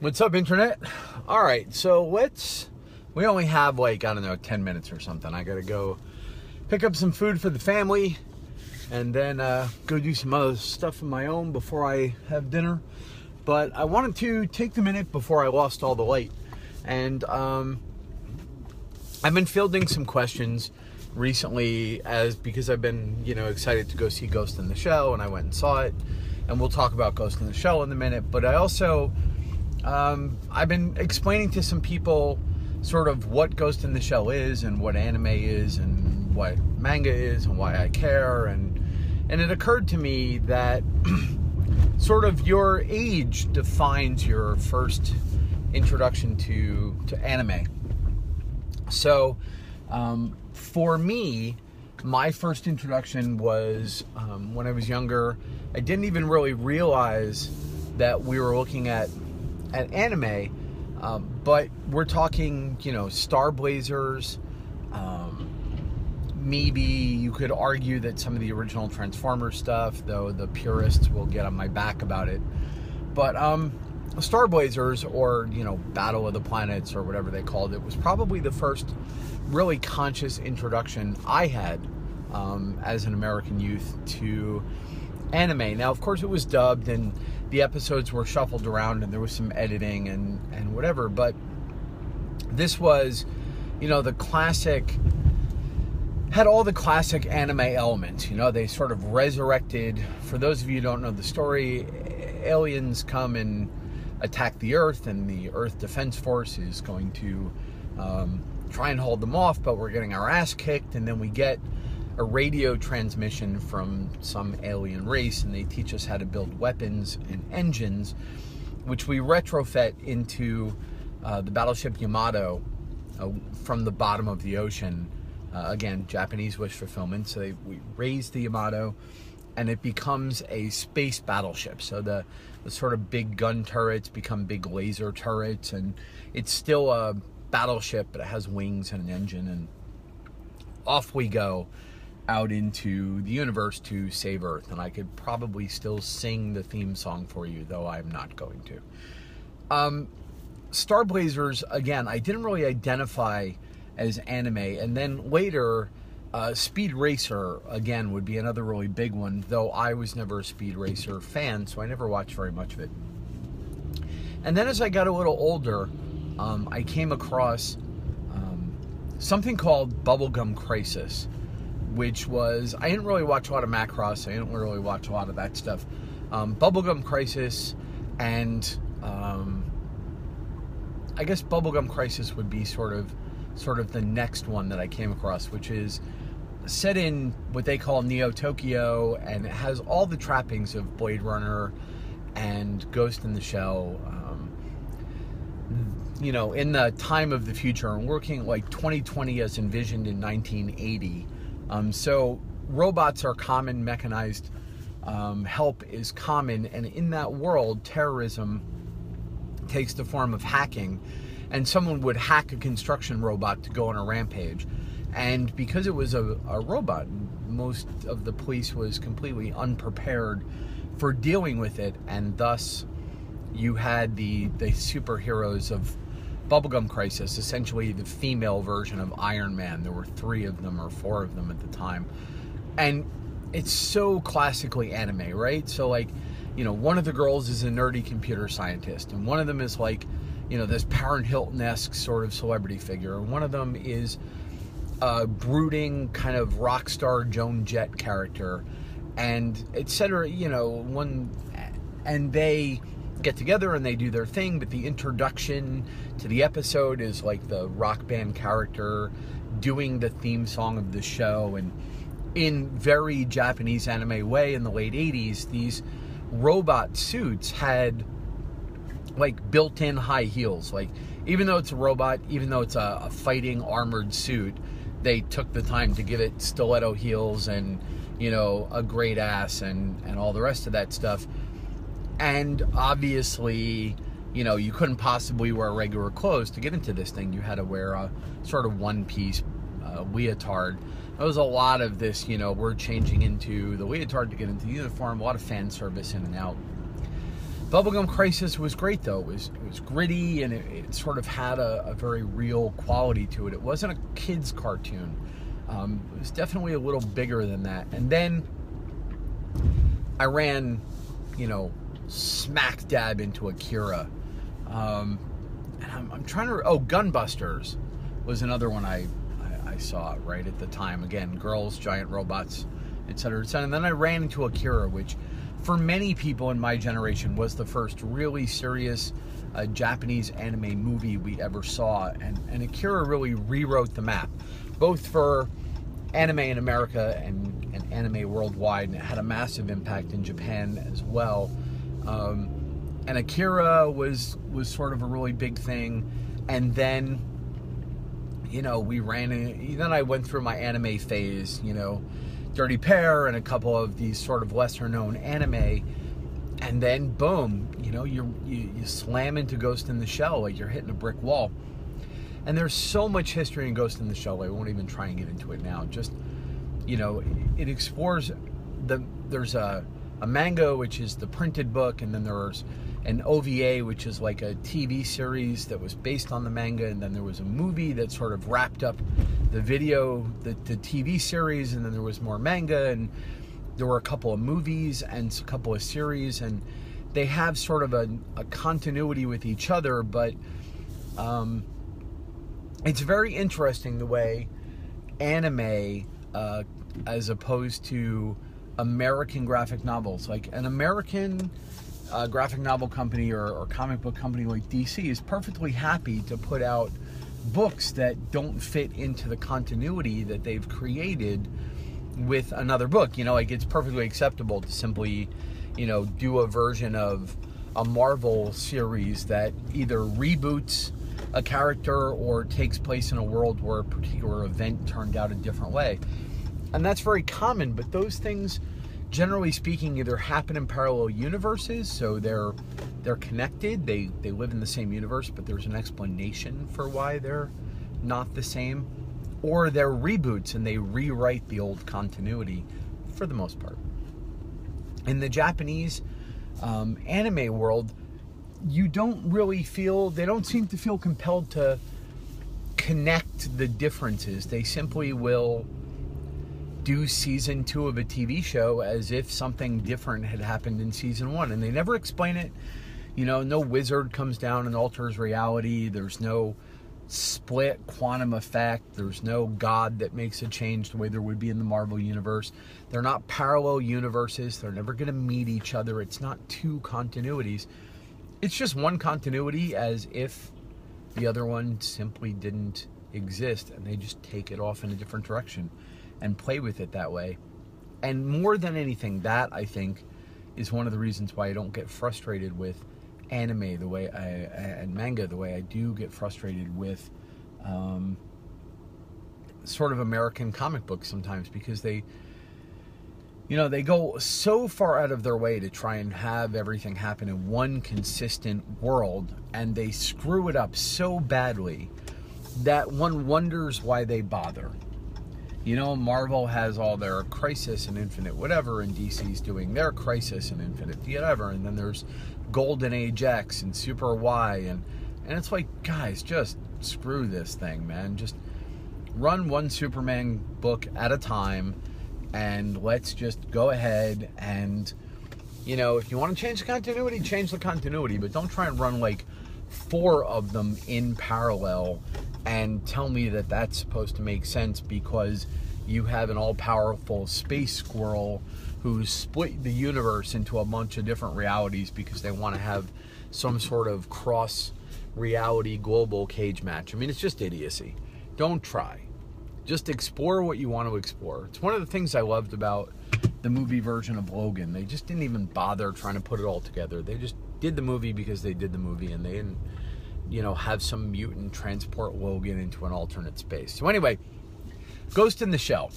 What's up, internet? All right, so we only have 10 minutes or something. I gotta go pick up some food for the family and then go do some other stuff of my own before I have dinner. But I wanted to take the minute before I lost all the light. And I've been fielding some questions recently because I've been, excited to go see Ghost in the Shell, and I went and saw it. And we'll talk about Ghost in the Shell in a minute. But I also... I've been explaining to some people sort of what Ghost in the Shell is and what anime is and what manga is and why I care, and it occurred to me that sort of your age defines your first introduction to anime. So for me, my first introduction was when I was younger. I didn't even really realize that we were looking at anime, but we're talking, Star Blazers. Maybe you could argue that some of the original Transformers stuff, though the purists will get on my back about it. But Star Blazers, or Battle of the Planets, or whatever they called it, was probably the first really conscious introduction I had as an American youth to anime. Now, of course, it was dubbed and the episodes were shuffled around and there was some editing and whatever, but this was, the classic, had all the classic anime elements. They sort of resurrected, for those of you who don't know the story, aliens come and attack the Earth, and the Earth Defense Force is going to try and hold them off, but we're getting our ass kicked, and then we get a radio transmission from some alien race, and they teach us how to build weapons and engines, which we retrofit into the battleship Yamato from the bottom of the ocean. Again, Japanese wish fulfillment. So we raise the Yamato, and it becomes a space battleship. So the sort of big gun turrets become big laser turrets, and it's still a battleship, but it has wings and an engine, and off we go out into the universe to save Earth. And I could probably still sing the theme song for you, though I'm not going to. Star Blazers, again, I didn't really identify as anime. And then later, Speed Racer, again, would be another really big one, though I was never a Speed Racer fan, so I never watched very much of it. And then as I got a little older, I came across something called Bubblegum Crisis, which was, I didn't really watch a lot of Macross, I didn't really watch a lot of that stuff. Bubblegum Crisis, and I guess Bubblegum Crisis would be sort of the next one that I came across, which is set in what they call Neo Tokyo, and it has all the trappings of Blade Runner and Ghost in the Shell, in the time of the future, and working like 2020 as envisioned in 1980. So robots are common, mechanized help is common, and in that world, terrorism takes the form of hacking, and someone would hack a construction robot to go on a rampage. And because it was a robot, most of the police was completely unprepared for dealing with it, and thus you had the superheroes of Bubblegum Crisis, essentially the female version of Iron Man. There were 3 of them or 4 of them at the time. And it's so classically anime, right? So one of the girls is a nerdy computer scientist, and one of them is this Paris Hilton-esque sort of celebrity figure, and one of them is a brooding kind of rock star Joan Jett character, and etc. And they get together and they do their thing, but the introduction to the episode is like the rock band character doing the theme song of the show. And in very Japanese anime way, in the late 80s, these robot suits had built-in high heels. Even though it's a robot, even though it's a fighting armored suit, they took the time to give it stiletto heels and a great ass and all the rest of that stuff. And obviously, you couldn't possibly wear regular clothes to get into this thing. You had to wear a sort of one-piece leotard. There was a lot of this, we're changing into the leotard to get into the uniform, a lot of fan service in and out. Bubblegum Crisis was great, though. It was gritty, and it sort of had a very real quality to it. It wasn't a kid's cartoon. It was definitely a little bigger than that. And then I ran, smack dab into Akira. And I'm trying to... Oh, Gunbusters was another one I saw right at the time. Again, girls, giant robots, etc., etc. And then I ran into Akira, which for many people in my generation was the first really serious Japanese anime movie we ever saw. And Akira really rewrote the map, both for anime in America and anime worldwide, and it had a massive impact in Japan as well. And Akira was sort of a really big thing. And then, then I went through my anime phase, Dirty Pair and a couple of these sort of lesser known anime, and then boom, you slam into Ghost in the Shell like you're hitting a brick wall. And there's so much history in Ghost in the Shell, I won't even try and get into it now. Just, it explores there's a manga, which is the printed book, and then there's an OVA, which is like a TV series that was based on the manga, and then there was a movie that sort of wrapped up the TV series, and then there was more manga, and there were a couple of movies and a couple of series, and they have sort of a continuity with each other, but it's very interesting the way anime, as opposed to American graphic novels, like an American graphic novel company or comic book company like DC is perfectly happy to put out books that don't fit into the continuity that they've created with another book. Like it's perfectly acceptable to simply, do a version of a Marvel series that either reboots a character or takes place in a world where a particular event turned out a different way. And that's very common, but those things, generally speaking, either happen in parallel universes, so they're connected, they live in the same universe, but there's an explanation for why they're not the same, or they're reboots and they rewrite the old continuity for the most part. In the Japanese anime world, they don't seem to feel compelled to connect the differences. They simply will do season 2 of a TV show as if something different had happened in season 1, and they never explain it. No wizard comes down and alters reality. There's no split quantum effect. There's no god that makes a change the way there would be in the Marvel universe. They're not parallel universes. They're never going to meet each other. It's not two continuities. It's just one continuity, as if the other one simply didn't exist, and they just take it off in a different direction and play with it that way. And more than anything, that, I think, is one of the reasons why I don't get frustrated with anime and manga the way I do get frustrated with sort of American comic books sometimes, because they go so far out of their way to try and have everything happen in one consistent world, and they screw it up so badly that one wonders why they bother. Marvel has all their Crisis and Infinite whatever, and DC's doing their Crisis and Infinite whatever, and then there's Golden Age X and Super Y, and it's like, guys, just screw this thing, man. Just run one Superman book at a time, and let's just go ahead and, if you want to change the continuity, but don't try and run like 4 of them in parallel and tell me that that's supposed to make sense because you have an all-powerful space squirrel who's split the universe into a bunch of different realities because they want to have some sort of cross-reality global cage match. I mean, it's just idiocy. Don't try. Just explore what you want to explore. It's one of the things I loved about the movie version of Logan. They just didn't even bother trying to put it all together. They just did the movie because they did the movie, and they didn't have some mutant transport Logan into an alternate space. So anyway, Ghost in the Shell.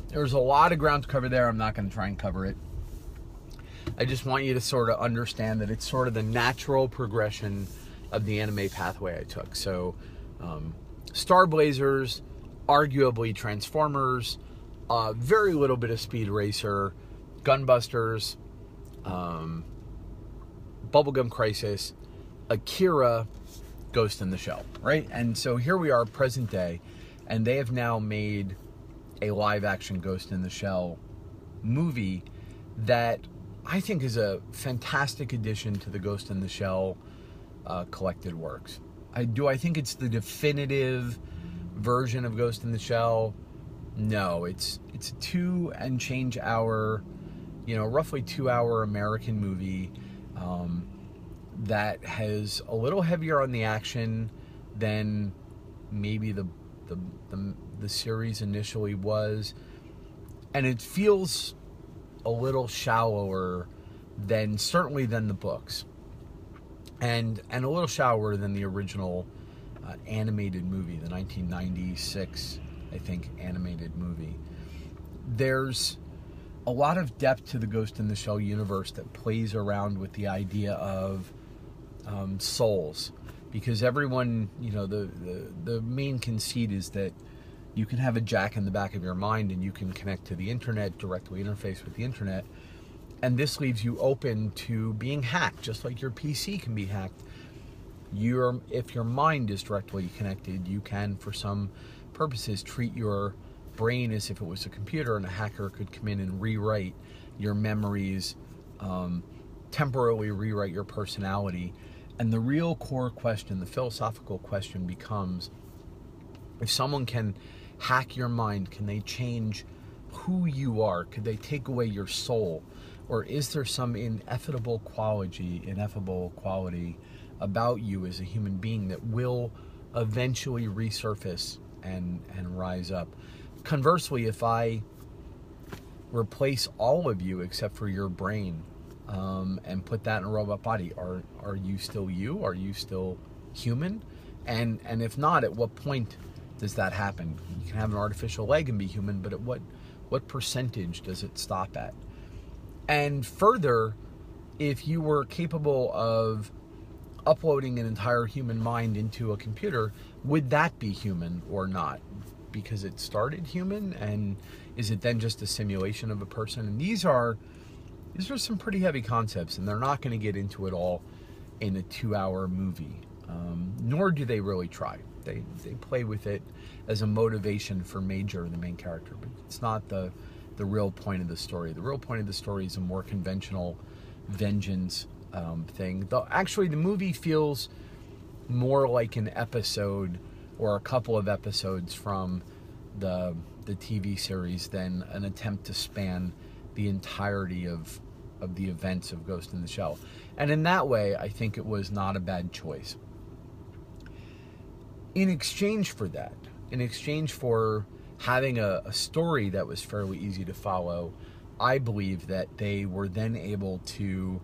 There's a lot of ground to cover there. I'm not going to try and cover it. I just want you to sort of understand that it's sort of the natural progression of the anime pathway I took. So, Star Blazers, arguably Transformers, very little bit of Speed Racer, Gunbusters, Bubblegum Crisis, Akira, Ghost in the Shell, right? And so here we are, present day, and they have now made a live-action Ghost in the Shell movie that I think is a fantastic addition to the Ghost in the Shell collected works. I think it's the definitive version of Ghost in the Shell. No, it's a 2 and change hour, roughly 2 hour American movie that has a little heavier on the action than maybe the series initially was, and it feels a little shallower than the books, and a little shallower than the original animated movie, the 1996, I think, animated movie. There's a lot of depth to the Ghost in the Shell universe that plays around with the idea of souls, because everyone, the main conceit is that you can have a jack in the back of your mind and you can connect to the internet, directly interface with the internet, and this leaves you open to being hacked, just like your PC can be hacked. If your mind is directly connected, you can, for some purposes, treat your brain as if it was a computer, and a hacker could come in and rewrite your memories, temporarily rewrite your personality. And the real core question, the philosophical question, becomes, if someone can hack your mind, can they change who you are? Could they take away your soul? Or is there some ineffable quality about you as a human being that will eventually resurface and rise up? Conversely, if I replace all of you except for your brain, and put that in a robot body, are you still you? Are you still human? And if not, at what point does that happen? You can have an artificial leg and be human, but at what percentage does it stop at? And further, if you were capable of uploading an entire human mind into a computer, would that be human or not? Because it started human, and is it then just a simulation of a person? And these are some pretty heavy concepts, and they're not going to get into it all in a 2 hour movie, nor do they really try. They play with it as a motivation for Major, the main character, but it's not the real point of the story. The real point of the story is a more conventional vengeance thing. Actually, the movie feels more like an episode or a couple of episodes from the TV series than an attempt to span the entirety of the events of Ghost in the Shell. And in that way, I think it was not a bad choice. In exchange for that, in exchange for having a story that was fairly easy to follow, I believe that they were then able to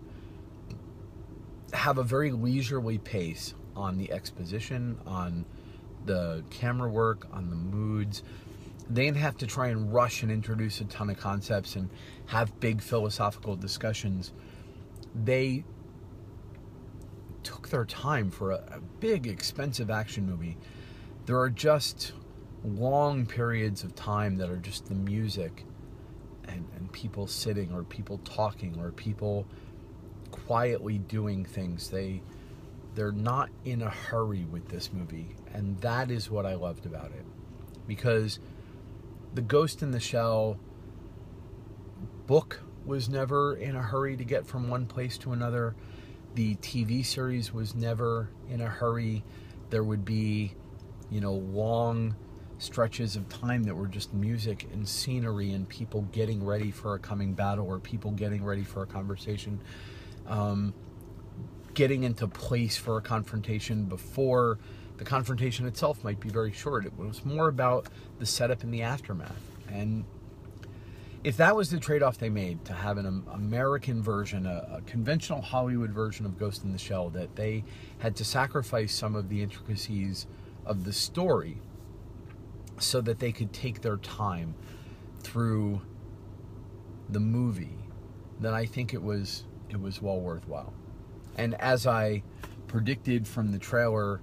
have a very leisurely pace on the exposition, on the camera work, on the moods. They didn't have to try and rush and introduce a ton of concepts and have big philosophical discussions. They took their time for a big, expensive action movie. There are just long periods of time that are just the music and people sitting, or people talking, or people quietly doing things. They're not in a hurry with this movie, and that is what I loved about it. Because the Ghost in the Shell book was never in a hurry to get from one place to another. The TV series was never in a hurry. There would be, long stretches of time that were just music and scenery and people getting ready for a coming battle, or people getting ready for a conversation, getting into place for a confrontation before the confrontation itself might be very short. It was more about the setup and the aftermath. And if that was the trade-off they made, to have an American version, a conventional Hollywood version of Ghost in the Shell, that they had to sacrifice some of the intricacies of the story so that they could take their time through the movie, then I think it was well worthwhile. And as I predicted from the trailer,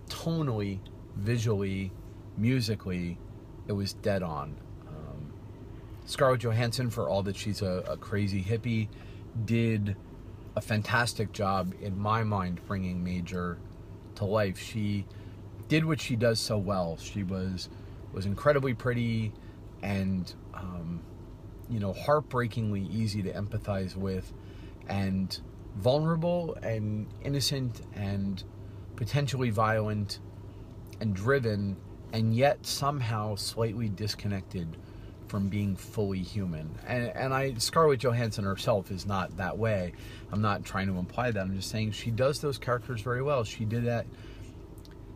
tonally, visually, musically, it was dead on. Scarlett Johansson, for all that she's a crazy hippie, did a fantastic job, in my mind, bringing Major to life. She did what she does so well. She was incredibly pretty and, heartbreakingly easy to empathize with, and vulnerable and innocent and potentially violent and driven, and yet somehow slightly disconnected from being fully human. And Scarlett Johansson herself is not that way. I'm not trying to imply that. I'm just saying she does those characters very well. She did that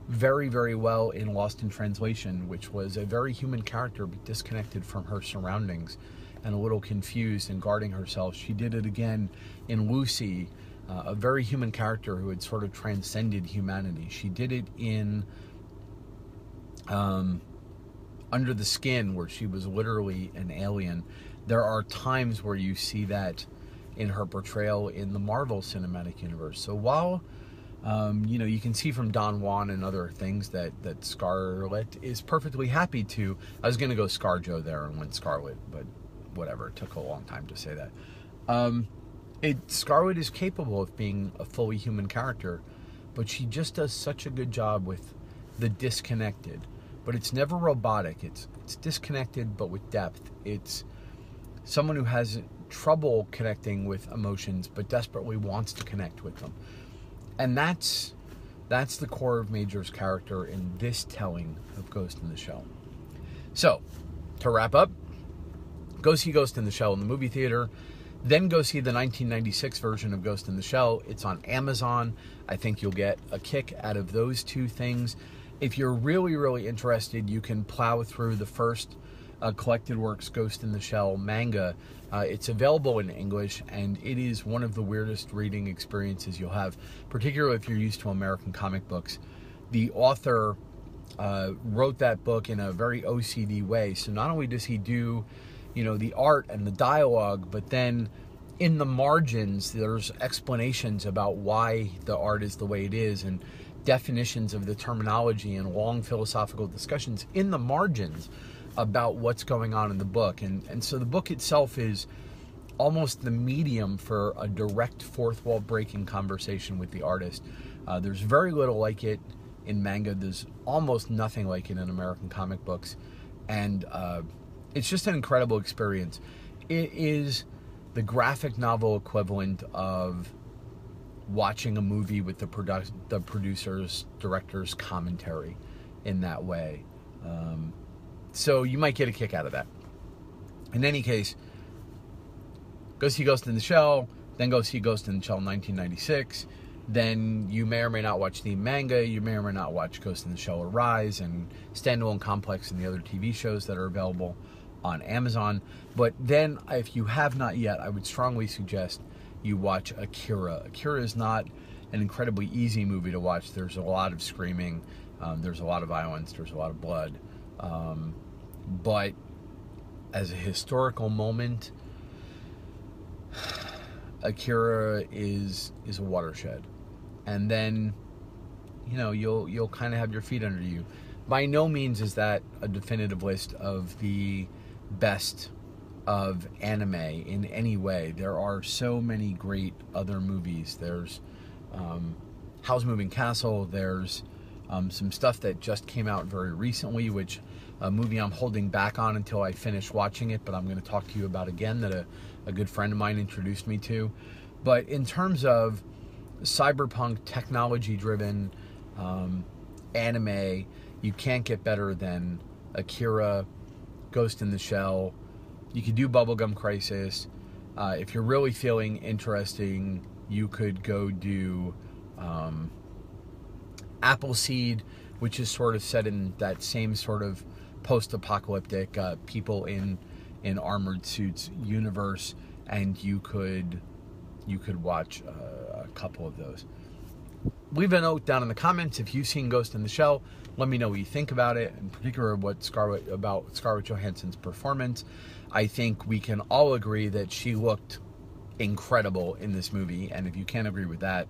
very, very well in Lost in Translation, which was a very human character, but disconnected from her surroundings and a little confused and guarding herself. She did it again in Lucy, a very human character who had sort of transcended humanity. She did it in Under the Skin, where she was literally an alien. There are times where you see that in her portrayal in the Marvel Cinematic Universe. So while you can see from Don Juan and other things that Scarlett is perfectly happy to. I was going to go ScarJo there and went Scarlett, but whatever. It took a long time to say that. Scarlett is capable of being a fully human character, but she just does such a good job with the disconnected. But it's never robotic. It's disconnected, but with depth. It's someone who has trouble connecting with emotions, but desperately wants to connect with them. And that's the core of Major's character in this telling of Ghost in the Shell. So, to wrap up, go see Ghost in the Shell in the movie theater. Then go see the 1996 version of Ghost in the Shell. It's on Amazon. I think you'll get a kick out of those two things. If you're really, really interested, you can plow through the first Collected Works Ghost in the Shell manga. It's available in English, and it is one of the weirdest reading experiences you'll have, particularly if you're used to American comic books. The author wrote that book in a very OCD way. So not only does he do, the art and the dialogue, but then in the margins, there's explanations about why the art is the way it is, and definitions of the terminology, and long philosophical discussions in the margins about what's going on in the book. And so the book itself is almost the medium for a direct fourth wall breaking conversation with the artist. There's very little like it in manga. There's almost nothing like it in American comic books. And it's just an incredible experience. It is the graphic novel equivalent of watching a movie with the producer's, director's commentary in that way. So you might get a kick out of that. In any case, go see Ghost in the Shell, then go see Ghost in the Shell 1996. Then you may or may not watch the manga. You may or may not watch Ghost in the Shell Arise and Standalone Complex and the other TV shows that are available on Amazon. But then, if you have not yet, I would strongly suggest you watch Akira. Akira is not an incredibly easy movie to watch. There's a lot of screaming. There's a lot of violence. There's a lot of blood. But as a historical moment, Akira is a watershed. And then, you'll kind of have your feet under you. By no means is that a definitive list of the best of anime in any way. There are so many great other movies. There's Howl's Moving Castle. There's some stuff that just came out very recently, which a movie I'm holding back on until I finish watching it, but I'm going to talk to you about again, that a good friend of mine introduced me to. But in terms of cyberpunk, technology-driven anime, you can't get better than Akira, Ghost in the Shell. You could do Bubblegum Crisis. If you're really feeling interesting, you could go do Appleseed, which is sort of set in that same sort of post-apocalyptic people in armored suits universe, and you could watch a couple of those. Leave a note down in the comments if you've seen Ghost in the Shell. Let me know what you think about it, in particular about Scarlett Johansson's performance. I think we can all agree that she looked incredible in this movie, and if you can't agree with that,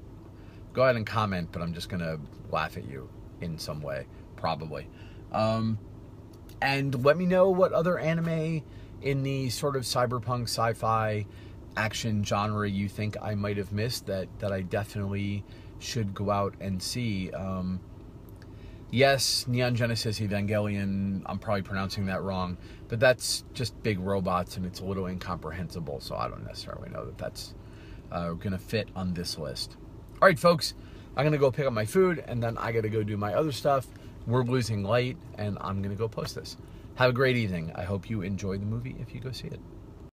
go ahead and comment, but I'm just going to laugh at you in some way, probably. And let me know what other anime in the sort of cyberpunk, sci-fi, action genre you think I might have missed that I definitely should go out and see. Yes, Neon Genesis Evangelion, I'm probably pronouncing that wrong, but that's just big robots and it's a little incomprehensible, so I don't necessarily know that that's going to fit on this list. All right, folks, I'm going to go pick up my food, and then I got to go do my other stuff. We're losing light, and I'm going to go post this. Have a great evening. I hope you enjoy the movie if you go see it.